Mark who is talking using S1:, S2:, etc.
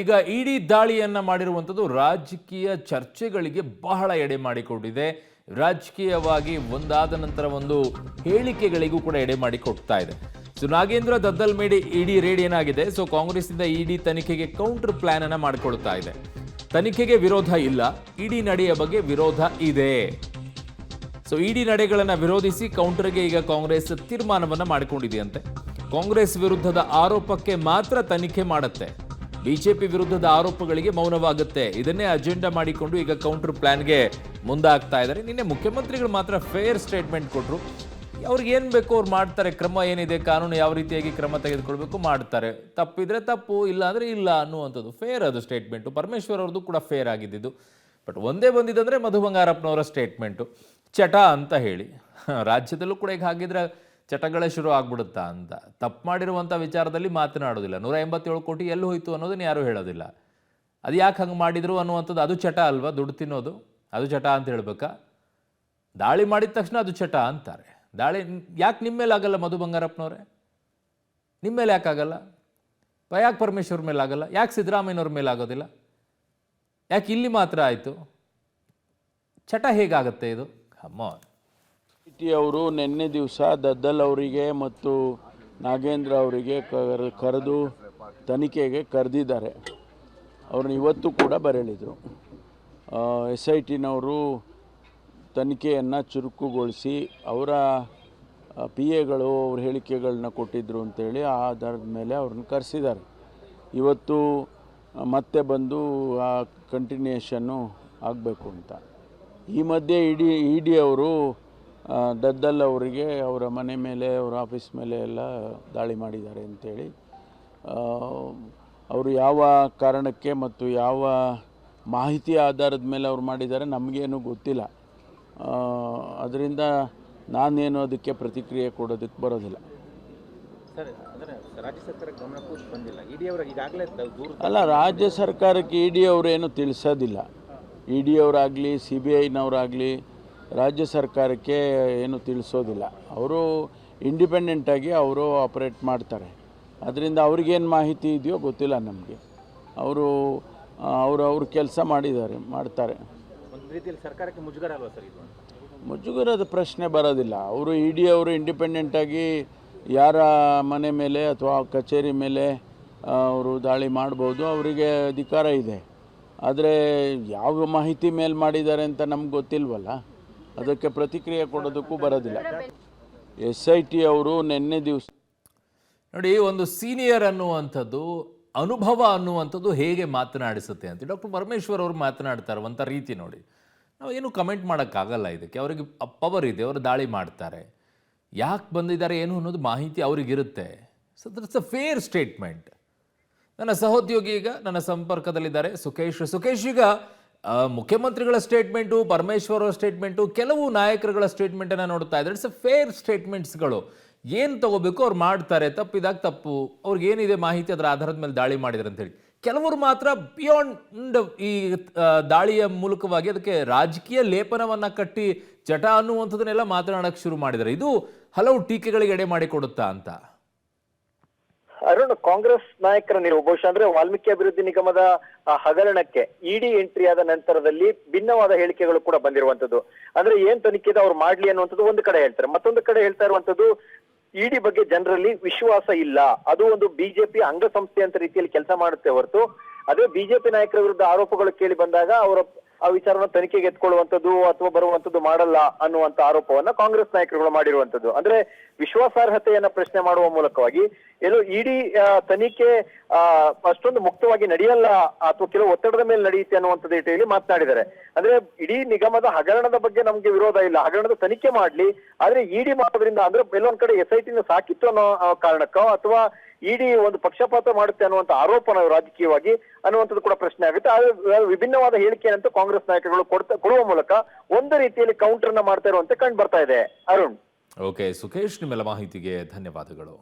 S1: ಈಗ ಇಡಿ ದಾಳಿಯನ್ನ ಮಾಡಿರುವಂಥದ್ದು ರಾಜಕೀಯ ಚರ್ಚೆಗಳಿಗೆ ಬಹಳ ಎಡೆ ಮಾಡಿಕೊಟ್ಟಿದೆ. ರಾಜಕೀಯವಾಗಿ ಒಂದಾದ ನಂತರ ಒಂದು ಹೇಳಿಕೆಗಳಿಗೂ ಕೂಡ ಎಡೆ ಮಾಡಿಕೊಡ್ತಾ ಇದೆ. ಸೊ ನಾಗೇಂದ್ರ ದದ್ದಲ್ ಮೇಲೆ ಇಡಿ ರೇಡ್ ಏನಾಗಿದೆ, ಸೊ ಕಾಂಗ್ರೆಸ್ನಿಂದ ಇಡಿ ತನಿಖೆಗೆ ಕೌಂಟರ್ ಪ್ಲಾನ್ ಅನ್ನ ಮಾಡಿಕೊಳ್ತಾ ಇದೆ. ತನಿಖೆಗೆ ವಿರೋಧ ಇಲ್ಲ, ಇಡಿ ನಡೆಯ ಬಗ್ಗೆ ವಿರೋಧ ಇದೆ. ಸೊ ಇಡಿ ನಡೆಗಳನ್ನು ವಿರೋಧಿಸಿ ಕೌಂಟರ್ಗೆ ಈಗ ಕಾಂಗ್ರೆಸ್ ತೀರ್ಮಾನವನ್ನ ಮಾಡಿಕೊಂಡಿದೆಯಂತೆ. ಕಾಂಗ್ರೆಸ್ ವಿರುದ್ಧದ ಆರೋಪಕ್ಕೆ ಮಾತ್ರ ತನಿಖೆ ಮಾಡುತ್ತೆ, ಬಿಜೆಪಿ ವಿರುದ್ಧದ ಆರೋಪಗಳಿಗೆ ಮೌನವಾಗುತ್ತೆ. ಇದನ್ನೇ ಅಜೆಂಡಾ ಮಾಡಿಕೊಂಡು ಈಗ ಕೌಂಟರ್ ಪ್ಲಾನ್ಗೆ ಮುಂದಾಗ್ತಾ ಇದ್ದಾರೆ. ನಿನ್ನೆ ಮುಖ್ಯಮಂತ್ರಿಗಳು ಮಾತ್ರ ಫೇರ್ ಸ್ಟೇಟ್ಮೆಂಟ್ ಕೊಟ್ಟರು. ಅವ್ರಿಗೆ ಏನು ಬೇಕೋ ಅವ್ರು ಮಾಡ್ತಾರೆ, ಕ್ರಮ ಏನಿದೆ ಕಾನೂನು ಯಾವ ರೀತಿಯಾಗಿ ಕ್ರಮ ತೆಗೆದುಕೊಳ್ಬೇಕು ಮಾಡ್ತಾರೆ, ತಪ್ಪಿದ್ರೆ ತಪ್ಪು, ಇಲ್ಲ ಅಂದರೆ ಇಲ್ಲ ಅನ್ನುವಂಥದ್ದು ಫೇರ್ ಅದು ಸ್ಟೇಟ್ಮೆಂಟು. ಪರಮೇಶ್ವರ್ ಅವ್ರದ್ದು ಕೂಡ ಫೇರ್ ಆಗಿದ್ದು. ಬಟ್ ಒಂದೇ ಬಂದಿದ್ದಂದರೆ ಮಧು ಬಂಗಾರಪ್ಪನವರ ಸ್ಟೇಟ್ಮೆಂಟು ಚಟ ಅಂತ ಹೇಳಿ. ರಾಜ್ಯದಲ್ಲೂ ಕೂಡ ಈಗ ಹಾಗಿದ್ರೆ ಚಟಗಳೇ ಶುರು ಆಗ್ಬಿಡುತ್ತಾ ಅಂತ. ತಪ್ಪು ಮಾಡಿರುವಂಥ ವಿಚಾರದಲ್ಲಿ ಮಾತನಾಡೋದಿಲ್ಲ. 187 ಕೋಟಿ ಎಲ್ಲಿ ಹೋಯ್ತು ಅನ್ನೋದನ್ನ ಯಾರೂ ಹೇಳೋದಿಲ್ಲ. ಅದು ಯಾಕೆ ಹಂಗೆ ಮಾಡಿದ್ರು ಅನ್ನುವಂಥದ್ದು ಅದು ಚಟ ಅಲ್ವಾ? ದುಡ್ಡು ತಿನ್ನೋದು ಅದು ಚಟ ಅಂತ ಹೇಳ್ಬೇಕಾ? ದಾಳಿ ಮಾಡಿದ ತಕ್ಷಣ ಅದು ಚಟ ಅಂತಾರೆ. ದಾಳಿ ಯಾಕೆ ನಿಮ್ಮ ಮೇಲೆ ಆಗಲ್ಲ ಮಧು ಬಂಗಾರಪ್ಪನವರೇ? ನಿಮ್ಮ ಮೇಲೆ ಯಾಕೆ ಆಗಲ್ಲ? ಯಾಕೆ ಪರಮೇಶ್ವರ್ ಮೇಲೆ ಆಗಲ್ಲ? ಯಾಕೆ ಸಿದ್ದರಾಮಯ್ಯನವ್ರ ಮೇಲೆ ಆಗೋದಿಲ್ಲ? ಯಾಕೆ ಇಲ್ಲಿ ಮಾತ್ರ ಆಯಿತು? ಚಟ ಹೇಗಾಗುತ್ತೆ ಇದು? ಅಮ್ಮ
S2: ಅವರು ನಿನ್ನೆ ದಿವಸ ದದ್ದಲ್ ಅವರಿಗೆ ಮತ್ತು ನಾಗೇಂದ್ರ ಅವರಿಗೆ ಕರೆದು ತನಿಖೆಗೆ ಕರೆದಿದ್ದಾರೆ. ಅವ್ರನ್ನ ಇವತ್ತು ಕೂಡ ಬರಲಿದ್ರು. SITನವರು ತನಿಖೆಯನ್ನು ಚುರುಕುಗೊಳಿಸಿ ಅವರ PAಗಳು ಅವ್ರ ಹೇಳಿಕೆಗಳನ್ನ ಕೊಟ್ಟಿದ್ದರು ಅಂತೇಳಿ ಆ ಆಧಾರದ ಮೇಲೆ ಅವ್ರನ್ನ ಕರೆಸಿದ್ದಾರೆ. ಇವತ್ತು ಮತ್ತೆ ಬಂದು ಆ ಕಂಟಿನ್ಯೂಷನ್ನು ಆಗಬೇಕು ಅಂತ. ಈ ಮಧ್ಯೆ ಇಡಿ ಅವರು ದದ್ದಲ್ ಅವರಿಗೆ ಅವರ ಮನೆ ಮೇಲೆ ಅವರ ಆಫೀಸ್ ಮೇಲೆ ಎಲ್ಲ ದಾಳಿ ಮಾಡಿದ್ದಾರೆ ಅಂಥೇಳಿ, ಅವರು ಯಾವ ಕಾರಣಕ್ಕೆ ಮತ್ತು ಯಾವ ಮಾಹಿತಿ ಆಧಾರದ ಮೇಲೆ ಅವ್ರು ಮಾಡಿದ್ದಾರೆ ನಮಗೇನು ಗೊತ್ತಿಲ್ಲ. ಅದರಿಂದ ನಾನೇನು ಅದಕ್ಕೆ ಪ್ರತಿಕ್ರಿಯೆ ಕೊಡೋದಕ್ಕೆ ಬರೋದಿಲ್ಲ. ಅಲ್ಲ, ರಾಜ್ಯ ಸರ್ಕಾರಕ್ಕೆ ಇಡಿ ಅವರೇನು ತಿಳಿಸೋದಿಲ್ಲ. ಇಡಿ ಅವರಾಗಲಿ CBIನವರಾಗಲಿ ರಾಜ್ಯ ಸರ್ಕಾರಕ್ಕೆ ಏನು ತಿಳಿಸೋದಿಲ್ಲ. ಅವರು ಇಂಡಿಪೆಂಡೆಂಟಾಗಿ ಅವರು ಆಪ್ರೇಟ್ ಮಾಡ್ತಾರೆ. ಅದರಿಂದ ಅವ್ರಿಗೇನು ಮಾಹಿತಿ ಇದೆಯೋ ಗೊತ್ತಿಲ್ಲ ನಮಗೆ. ಅವರು ಕೆಲಸ ಮಾಡ್ತಾರೆ.
S3: ಒಂದು ರೀತಿಯಲ್ಲಿ ಸರ್ಕಾರಕ್ಕೆ ಮುಜುಗರ ಅಲ್ವಾ ಸರ್ ಇದು?
S2: ಮುಜುಗರದ ಪ್ರಶ್ನೆ ಬರೋದಿಲ್ಲ. ಇಡಿ ಅವರು ಇಂಡಿಪೆಂಡೆಂಟಾಗಿ ಯಾರ ಮನೆ ಮೇಲೆ ಅಥವಾ ಕಚೇರಿ ಮೇಲೆ ಅವರು ದಾಳಿ ಮಾಡ್ಬೋದು, ಅವರಿಗೆ ಅಧಿಕಾರ ಇದೆ. ಆದರೆ ಯಾವ ಮಾಹಿತಿ ಮೇಲೆ ಮಾಡಿದ್ದಾರೆ ಅಂತ ನಮ್ಗೆ ಗೊತ್ತಿಲ್ವಲ್ಲ, ಅದಕ್ಕೆ ಪ್ರತಿಕ್ರಿಯೆ ಕೊಡೋದಕ್ಕೂ ಬರೋದಿಲ್ಲ. SIT ಅವರು ನಿನ್ನೆ ದಿವಸ
S1: ನೋಡಿ, ಒಂದು ಸೀನಿಯರ್ ಅನ್ನುವಂಥದ್ದು, ಅನುಭವ ಅನ್ನುವಂಥದ್ದು ಹೇಗೆ ಮಾತನಾಡಿಸುತ್ತೆ ಅಂತ ಡಾಕ್ಟರ್ ಪರಮೇಶ್ವರ್ ಅವರು ಮಾತನಾಡ್ತಾರೆ ಒಂಥ ರೀತಿ ನೋಡಿ. ನಾವು ಏನು ಕಮೆಂಟ್ ಮಾಡೋಕ್ಕಾಗಲ್ಲ ಇದಕ್ಕೆ. ಅವರಿಗೆ ಪವರ್ ಇದೆ, ಅವರು ದಾಳಿ ಮಾಡ್ತಾರೆ. ಯಾಕೆ ಬಂದಿದ್ದಾರೆ ಏನು ಅನ್ನೋದು ಮಾಹಿತಿ ಅವರಿಗಿರುತ್ತೆ. So that's a fair statement. ನನ್ನ ಸಹೋದ್ಯೋಗಿ ಈಗ ನನ್ನ ಸಂಪರ್ಕದಲ್ಲಿದ್ದಾರೆ ಸುಖೇಶ್. ಈಗ ಮುಖ್ಯಮಂತ್ರಿಗಳ ಸ್ಟೇಟ್ಮೆಂಟು, ಪರಮೇಶ್ವರ್ ಅವರ ಸ್ಟೇಟ್ಮೆಂಟು, ಕೆಲವು ನಾಯಕರುಗಳ ಸ್ಟೇಟ್ಮೆಂಟನ್ನು ನೋಡ್ತಾ ಇದ್ದಾರೆ. ಇಟ್ಸ್ ಅ ಫೇರ್ ಸ್ಟೇಟ್ಮೆಂಟ್ಸ್ಗಳು. ಏನು ತಗೋಬೇಕು ಅವ್ರು ಮಾಡ್ತಾರೆ, ತಪ್ಪಿದಾಗ ತಪ್ಪು, ಅವ್ರಿಗೆ ಏನಿದೆ ಮಾಹಿತಿ ಅದರ ಆಧಾರದ ಮೇಲೆ ದಾಳಿ ಮಾಡಿದ್ದಾರೆ ಅಂತೇಳಿ. ಕೆಲವರು ಮಾತ್ರ ಬಿಯಾಂಡ್ ಈ ದಾಳಿಯ ಮೂಲಕವಾಗಿ ಅದಕ್ಕೆ ರಾಜಕೀಯ ಲೇಪನವನ್ನು ಕಟ್ಟಿ ಚಟ ಅನ್ನುವಂಥದ್ದನ್ನೆಲ್ಲ ಮಾತನಾಡೋಕ್ಕೆ ಶುರು ಮಾಡಿದ್ದಾರೆ. ಇದು ಹಲವು ಟೀಕೆಗಳಿಗೆ ಎಡೆ ಮಾಡಿಕೊಡುತ್ತಾ ಅಂತ.
S4: ಅರುಣ್, ಕಾಂಗ್ರೆಸ್ ನಾಯಕರ ನಿಲುವು ಬಹುಶಃ ಅಂದ್ರೆ ವಾಲ್ಮೀಕಿ ಅಭಿವೃದ್ಧಿ ನಿಗಮದ ಹಗರಣಕ್ಕೆ ಇಡಿ ಎಂಟ್ರಿ ಆದ ನಂತರದಲ್ಲಿ ಭಿನ್ನವಾದ ಹೇಳಿಕೆಗಳು ಕೂಡ ಬಂದಿರುವಂತದ್ದು. ಅಂದ್ರೆ ಏನ್ ತನಿಖೆ ಅವ್ರು ಮಾಡ್ಲಿ ಅನ್ನುವಂಥದ್ದು ಒಂದು ಕಡೆ ಹೇಳ್ತಾರೆ, ಮತ್ತೊಂದು ಕಡೆ ಹೇಳ್ತಾ ಇರುವಂತದ್ದು ಇಡಿ ಬಗ್ಗೆ ಜನರಲ್ಲಿ ವಿಶ್ವಾಸ ಇಲ್ಲ, ಅದು ಒಂದು ಬಿಜೆಪಿ ಅಂಗಸಂಸ್ಥೆ ಅಂತ ರೀತಿಯಲ್ಲಿ ಕೆಲಸ ಮಾಡುತ್ತೆ ಹೊರತು ಅದೇ ಬಿಜೆಪಿ ನಾಯಕರ ವಿರುದ್ಧ ಆರೋಪಗಳು ಕೇಳಿ ಬಂದಾಗ ಅವರ ಆ ವಿಚಾರವನ್ನು ತನಿಖೆಗೆ ಎತ್ಕೊಳ್ಳುವಂಥದ್ದು ಅಥವಾ ಬರುವಂತದ್ದು ಮಾಡಲ್ಲ ಅನ್ನುವಂತ ಆರೋಪವನ್ನ ಕಾಂಗ್ರೆಸ್ ನಾಯಕರುಗಳು ಮಾಡಿರುವಂತದ್ದು. ಅಂದ್ರೆ ವಿಶ್ವಾಸಾರ್ಹತೆಯನ್ನ ಪ್ರಶ್ನೆ ಮಾಡುವ ಮೂಲಕವಾಗಿ ಎಲ್ಲೋ ಇಡಿ ತನಿಖೆ ಅಷ್ಟೊಂದು ಮುಕ್ತವಾಗಿ ನಡೆಯಲ್ಲ ಅಥವಾ ಕೆಲವು ಒತ್ತಡದ ಮೇಲೆ ನಡೆಯುತ್ತೆ ಅನ್ನುವಂಥದ್ದು ಹೇಳಿ ಮಾತನಾಡಿದ್ದಾರೆ. ಅಂದ್ರೆ ಇಡೀ ನಿಗಮದ ಹಗರಣದ ಬಗ್ಗೆ ನಮ್ಗೆ ವಿರೋಧ ಇಲ್ಲ, ಹಗರಣದ ತನಿಖೆ ಮಾಡ್ಲಿ, ಆದ್ರೆ ಇಡಿ ಮಾಡೋದ್ರಿಂದ ಅಂದ್ರೆ ಎಲ್ಲೊಂದ್ ಕಡೆ SITನ ಸಾಕಿತ್ತು ಅನ್ನೋ ಕಾರಣಕ್ಕೋ ಅಥವಾ ಇಡಿ ಒಂದು ಪಕ್ಷಪಾತ ಮಾಡುತ್ತೆ ಅನ್ನುವಂತ ಆರೋಪನ ರಾಜಕೀಯವಾಗಿ ಅನ್ನುವಂಥದ್ದು ಕೂಡ ಪ್ರಶ್ನೆ ಆಗುತ್ತೆ. ಆದ್ರೆ ವಿಭಿನ್ನವಾದ ಹೇಳಿಕೆಯಂತೂ ಕಾಂಗ್ರೆಸ್ ನಾಯಕರುಗಳು ಕೊಡುವ ಮೂಲಕ ಒಂದು ರೀತಿಯಲ್ಲಿ ಕೌಂಟರ್ ನ ಮಾಡ್ತಾ ಇರುವಂತೆ ಕಂಡು ಬರ್ತಾ ಇದೆ. ಅರುಣ್.
S1: ಓಕೆ ಸುಖೇಶ್, ನಿಮ್ಮೆಲ್ಲ ಮಾಹಿತಿಗೆ ಧನ್ಯವಾದಗಳು.